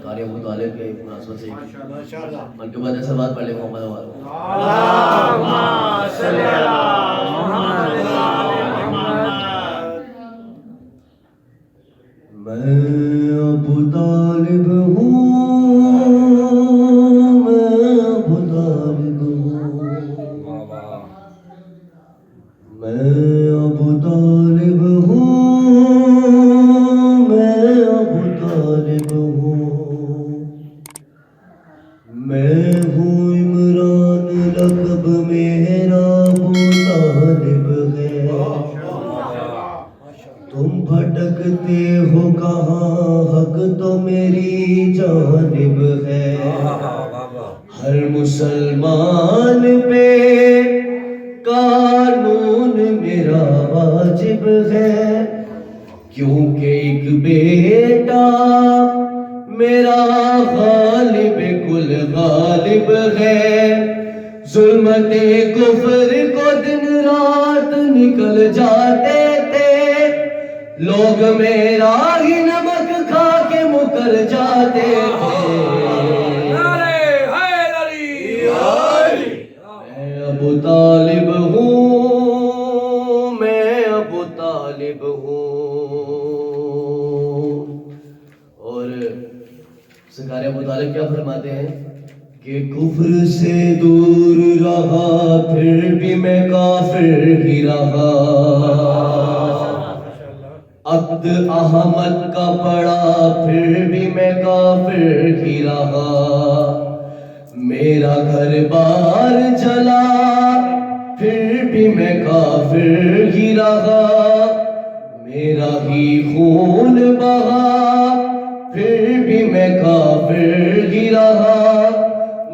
سرکار ابو طالب کے مناسبت سے ان کے بعد ایسا بات پڑھ لے محمد والوں اللہم صلی علی محمد وعلی محمد. میں ابو طالب ہوں، میں ابو طالب ہوں، میں ابو طالب ہوں، میں ابو طالب ہوں، میں ہوں عمران لقب میرا ابو طالب ہے. تم بھٹکتے ہو کہاں، حق تو میری جانب ہے. ہر مسلمان پہ قانون میرا واجب ہے، کیونکہ ایک بیٹا میرا غالب کل غالب ہے. ظلمت کفر کو دن رات نکل جاتے تھے، لوگ میرا ہی نمک کھا کے مکر جاتے تھے. میں ابو طالب ہوں، میں ابو طالب ہوں. اور سرکار ابو طالب کیا فرماتے ہیں کہ کفر سے دور رہا پھر بھی میں کافر ہی رہا. عقد احمد کا پڑا پھر بھی میں کافر ہی رہا. میرا گھر بار جلا پھر بھی میں کافر ہی رہا. میرا ہی خون بہا پھر بھی میں کافر ہی رہا.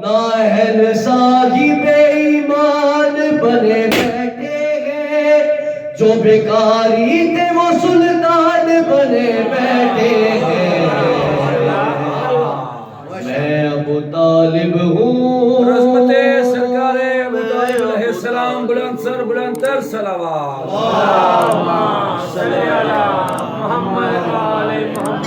نااہل صاحب ایمان بنے بیٹھے ہیں، جو بیکاری تھے وہ سلطان بنے بیٹھے ہیں. میں ابو طالب ہوں، رحمت سرکار ابو طالب علیہ السلام. بلند سر بلند تر صلوات. اللہم صلی علی محمد وعلی محمد.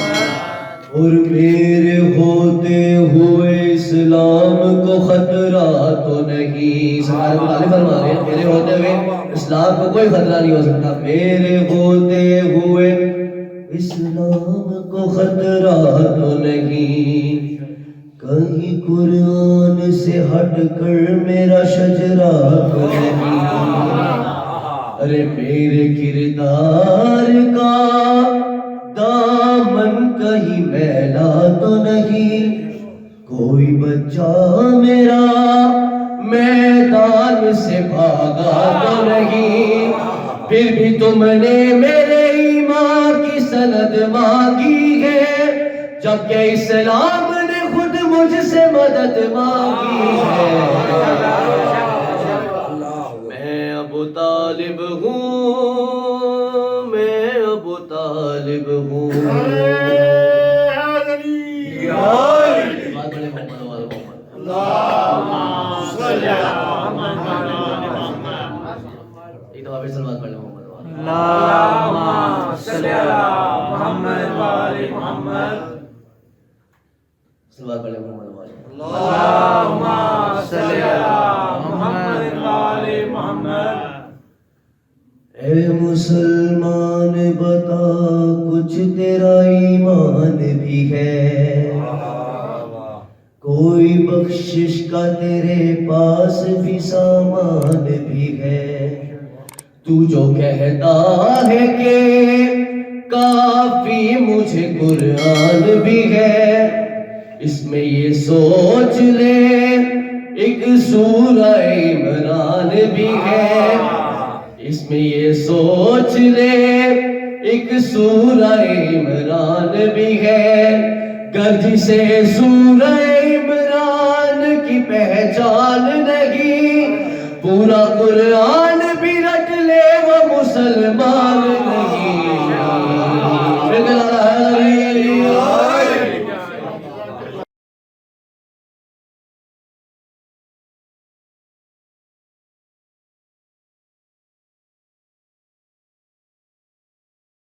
اور میرے ہوتے ہوئے اسلام کو خطرہ تو نہیں. سرکار ابو طالب فرما رہے ہیں میرے ہوتے ہوئے اسلام کو کوئی خطرہ نہیں ہو سکتا. میرے ہوتے ہوئے اسلام کو خطرہ تو نہیں. کہیں قرآن سے ہٹ کر میرا شجرہ تو نہیں. ارے میرے کردار کا دامن کہیں میلا تو نہیں. کوئی بچہ میرا میدان سے بھاگا تو نہیں. پھر بھی تم نے میرے ایمان کی سند مانگی ہے، جبکہ اسلام نے خود مجھ سے مدد مانگی ہے. میں ابو طالب ہوں، میں ابو طالب ہوں. اللہم صلی علی محمد وعلی محمد. اللہم صلی علی محمد وعلی محمد. اے مسلمان بتا کچھ تیرا ایمان بھی ہے، کوئی بخشش کا تیرے پاس بھی سامان بھی ہے. تو جو کہتا ہے کہ کافی مجھے قرآن بھی ہے، اس میں یہ سوچ لے ایک سورہ عمران بھی ہے. اس میں یہ سوچ لے ایک سورہ عمران بھی ہے. گر جسے سورہ عمران کی پہچان نہیں، پورا قرآن